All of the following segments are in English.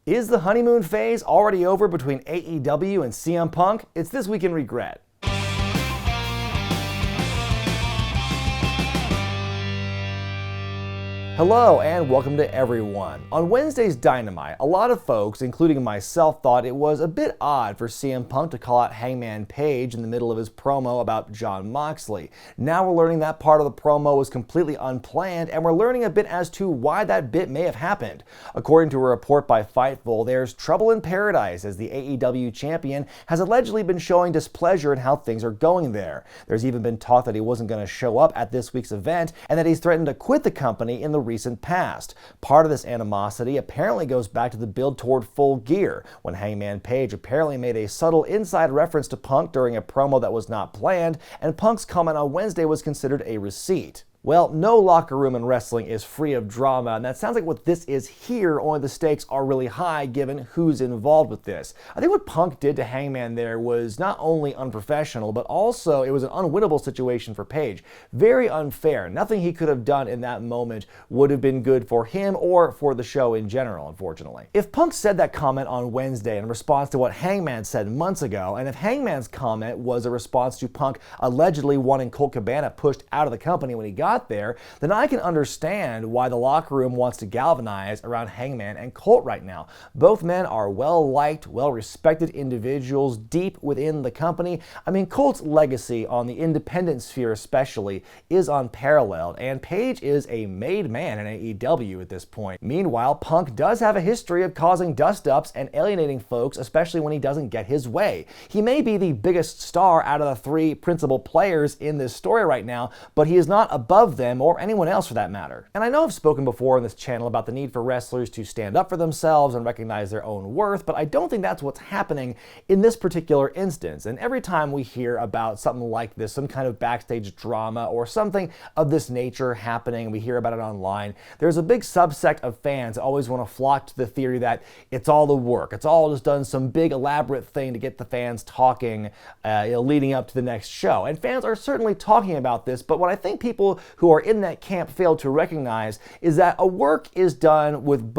Is the honeymoon phase already over between AEW and CM Punk? It's This Week in Regret. Hello and welcome to everyone. On Wednesday's Dynamite, a lot of folks, including myself, thought it was a bit odd for CM Punk to call out Hangman Page in the middle of his promo about Jon Moxley. Now we're learning that part of the promo was completely unplanned, and we're learning a bit as to why that bit may have happened. According to a report by Fightful, there's trouble in paradise as the AEW champion has allegedly been showing displeasure in how things are going there. There's even been talk that he wasn't going to show up at this week's event and that he's threatened to quit the company in the recent past. Part of this animosity apparently goes back to the build toward Full Gear, when Hangman Page apparently made a subtle inside reference to Punk during a promo that was not planned, and Punk's comment on Wednesday was considered a receipt. Well, no locker room in wrestling is free of drama, and that sounds like what this is here, only the stakes are really high given who's involved with this. I think what Punk did to Hangman there was not only unprofessional, but also it was an unwinnable situation for Page. Very unfair. Nothing he could have done in that moment would have been good for him or for the show in general, unfortunately. If Punk said that comment on Wednesday in response to what Hangman said months ago, and if Hangman's comment was a response to Punk allegedly wanting Colt Cabana pushed out of the company when he got there, then I can understand why the locker room wants to galvanize around Hangman and Colt right now. Both men are well-liked, well-respected individuals deep within the company. I mean, Colt's legacy on the independent sphere especially is unparalleled, and Page is a made man in AEW at this point. Meanwhile, Punk does have a history of causing dust-ups and alienating folks, especially when he doesn't get his way. He may be the biggest star out of the three principal players in this story right now, but he is not above them or anyone else for that matter. And I know I've spoken before on this channel about the need for wrestlers to stand up for themselves and recognize their own worth, but I don't think that's what's happening in this particular instance. And every time we hear about something like this, some kind of backstage drama or something of this nature happening, we hear about it online, there's a big subsect of fans that always want to flock to the theory that it's all the work, it's all just done some big elaborate thing to get the fans talking leading up to the next show. And fans are certainly talking about this, but what I think people who are in that camp fail to recognize is that a work is done with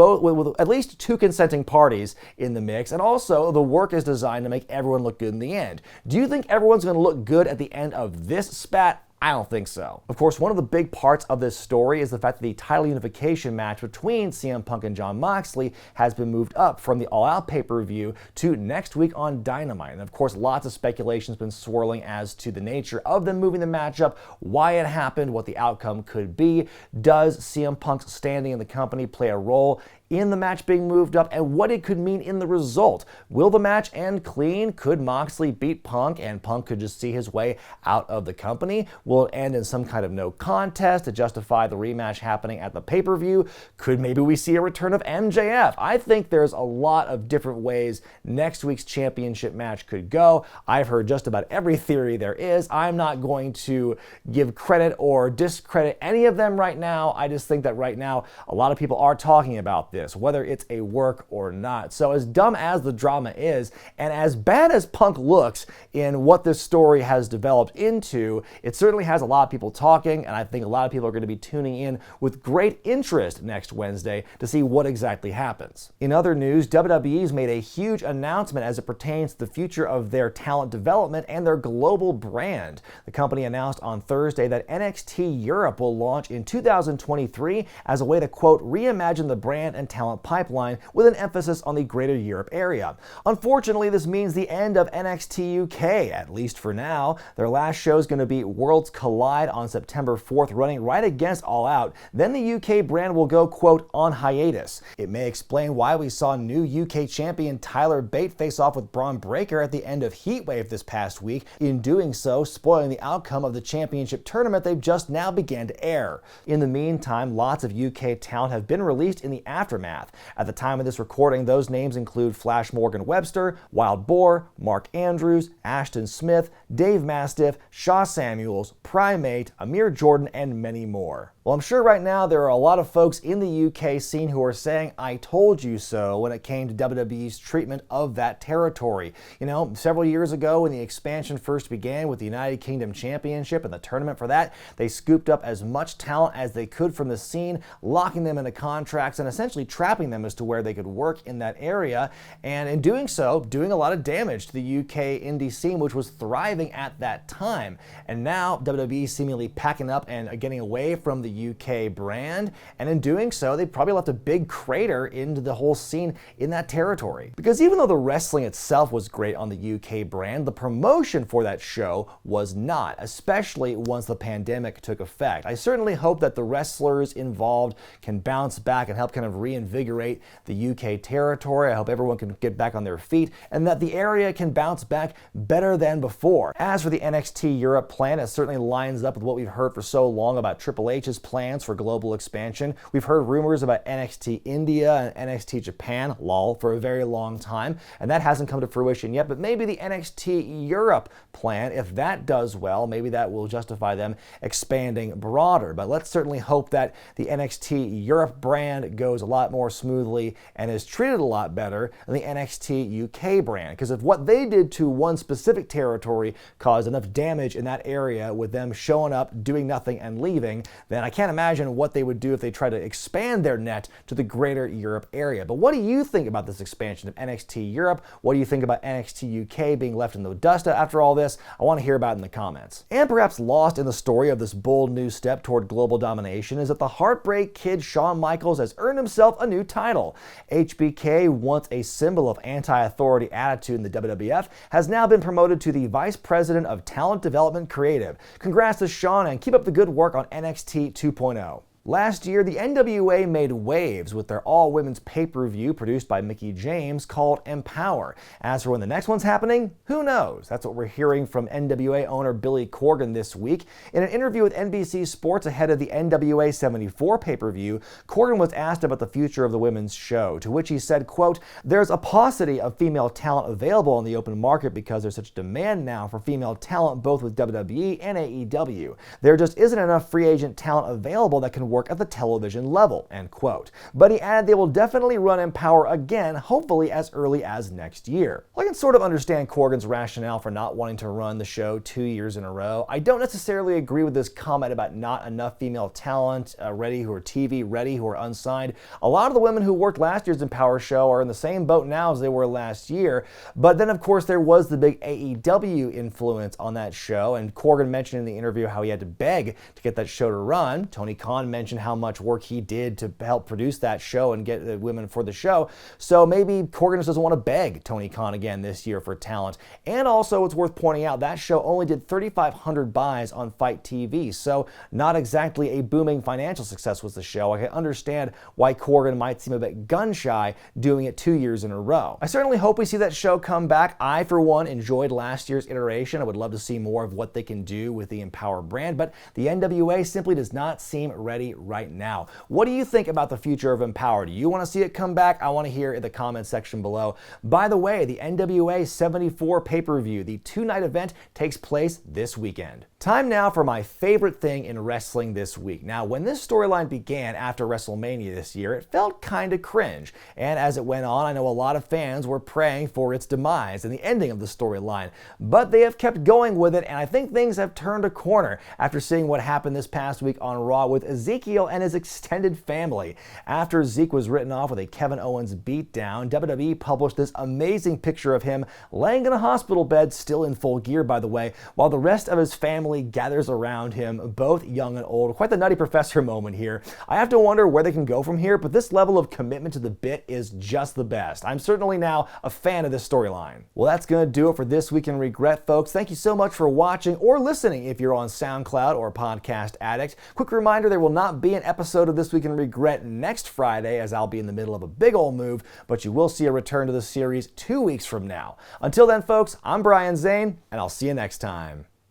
at least two consenting parties in the mix, and also the work is designed to make everyone look good in the end. Do you think everyone's going to look good at the end of this spat? I don't think so. Of course, one of the big parts of this story is the fact that the title unification match between CM Punk and Jon Moxley has been moved up from the All Out pay-per-view to next week on Dynamite. And of course, lots of speculation has been swirling as to the nature of them moving the match up, why it happened, what the outcome could be. Does CM Punk's standing in the company play a role in the match being moved up, and what it could mean in the result? Will the match end clean? Could Moxley beat Punk and Punk could just see his way out of the company? Will it end in some kind of no contest to justify the rematch happening at the pay-per-view? Could maybe we see a return of MJF? I think there's a lot of different ways next week's championship match could go. I've heard just about every theory there is. I'm not going to give credit or discredit any of them right now. I just think that right now a lot of people are talking about this, whether it's a work or not. So as dumb as the drama is, and as bad as Punk looks in what this story has developed into, it certainly has a lot of people talking, and I think a lot of people are going to be tuning in with great interest next Wednesday to see what exactly happens. In other news, WWE's made a huge announcement as it pertains to the future of their talent development and their global brand. The company announced on Thursday that NXT Europe will launch in 2023 as a way to, quote, reimagine the brand and talent pipeline with an emphasis on the greater Europe area. Unfortunately, this means the end of NXT UK, at least for now. Their last show is going to be Worlds Collide on September 4th, running right against All Out. Then the UK brand will go, quote, on hiatus. It may explain why we saw new UK champion Tyler Bate face off with Braun Breaker at the end of Heatwave this past week, in doing so spoiling the outcome of the championship tournament they've just now began to air. In the meantime, lots of UK talent have been released in the aftermath. At the time of this recording, those names include Flash Morgan Webster, Wild Boar, Mark Andrews, Ashton Smith, Dave Mastiff, Shaw Samuels, Primate, Amir Jordan, and many more. Well, I'm sure right now there are a lot of folks in the UK scene who are saying, "I told you so," when it came to WWE's treatment of that territory. You know, several years ago when the expansion first began with the United Kingdom Championship and the tournament for that, they scooped up as much talent as they could from the scene, locking them into contracts and essentially trapping them as to where they could work in that area. And in doing so, doing a lot of damage to the UK indie scene, which was thriving at that time. And now WWE seemingly packing up and getting away from the UK brand, and in doing so they probably left a big crater into the whole scene in that territory. Because even though the wrestling itself was great on the UK brand, the promotion for that show was not, especially once the pandemic took effect. I certainly hope that the wrestlers involved can bounce back and help kind of reinvigorate the UK territory. I hope everyone can get back on their feet and that the area can bounce back better than before. As for the NXT Europe plan, it certainly lines up with what we've heard for so long about Triple H's plans for global expansion. We've heard rumors about NXT India and NXT Japan, lol, for a very long time, and that hasn't come to fruition yet, but maybe the NXT Europe plan, if that does well, maybe that will justify them expanding broader. But let's certainly hope that the NXT Europe brand goes a lot more smoothly and is treated a lot better than the NXT UK brand, because if what they did to one specific territory caused enough damage in that area with them showing up, doing nothing, and leaving, then I can't imagine what they would do if they try to expand their net to the greater Europe area. But what do you think about this expansion of NXT Europe? What do you think about NXT UK being left in the dust after all this? I want to hear about it in the comments. And perhaps lost in the story of this bold new step toward global domination is that the Heartbreak Kid Shawn Michaels has earned himself a new title. HBK, once a symbol of anti-authority attitude in the WWF, has now been promoted to the Vice President of Talent Development Creative. Congrats to Shawn and keep up the good work on NXT 2.0. Last year, the NWA made waves with their all-women's pay-per-view produced by Mickie James called Empowerrr. As for when the next one's happening, who knows? That's what we're hearing from NWA owner Billy Corgan this week. In an interview with NBC Sports ahead of the NWA 74 pay-per-view, Corgan was asked about the future of the women's show, to which he said, quote, "There's a paucity of female talent available on the open market because there's such demand now for female talent both with WWE and AEW. There just isn't enough free agent talent available that can work at the television level," end quote. But he added they will definitely run Empowerrr again, hopefully as early as next year. I can sort of understand Corgan's rationale for not wanting to run the show 2 years in a row. I don't necessarily agree with this comment about not enough female talent ready, who are TV ready, who are unsigned. A lot of the women who worked last year's Empowerrr show are in the same boat now as they were last year. But then, of course, there was the big AEW influence on that show, and Corgan mentioned in the interview how he had to beg to get that show to run. Tony Khan mentioned how much work he did to help produce that show and get the women for the show. So maybe Corgan just doesn't want to beg Tony Khan again this year for talent. And also, it's worth pointing out that show only did 3,500 buys on Fight TV, so not exactly a booming financial success was the show. I can understand why Corgan might seem a bit gun-shy doing it 2 years in a row. I certainly hope we see that show come back. I, for one, enjoyed last year's iteration. I would love to see more of what they can do with the Empowerrr brand, but the NWA simply does not seem ready right now. What do you think about the future of Empowerrr? Do you want to see it come back? I want to hear in the comment section below. By the way, the NWA 74 pay-per-view, the two-night event, takes place this weekend. Time now for my favorite thing in wrestling this week. Now, when this storyline began after WrestleMania this year, it felt kinda cringe. And as it went on, I know a lot of fans were praying for its demise and the ending of the storyline. But they have kept going with it, and I think things have turned a corner after seeing what happened this past week on Raw with Ezekiel and his extended family. After Zeke was written off with a Kevin Owens beatdown, WWE published this amazing picture of him laying in a hospital bed, still in full gear by the way, while the rest of his family gathers around him, both young and old. Quite the Nutty Professor moment here. I have to wonder where they can go from here, but this level of commitment to the bit is just the best. I'm certainly now a fan of this storyline. Well, that's going to do it for This Week in Regret, folks. Thank you so much for watching or listening if you're on SoundCloud or Podcast Addict. Quick reminder, there will not be an episode of This Week in Regret next Friday, as I'll be in the middle of a big old move, but you will see a return to the series 2 weeks from now. Until then, folks, I'm Brian Zane, and I'll see you next time.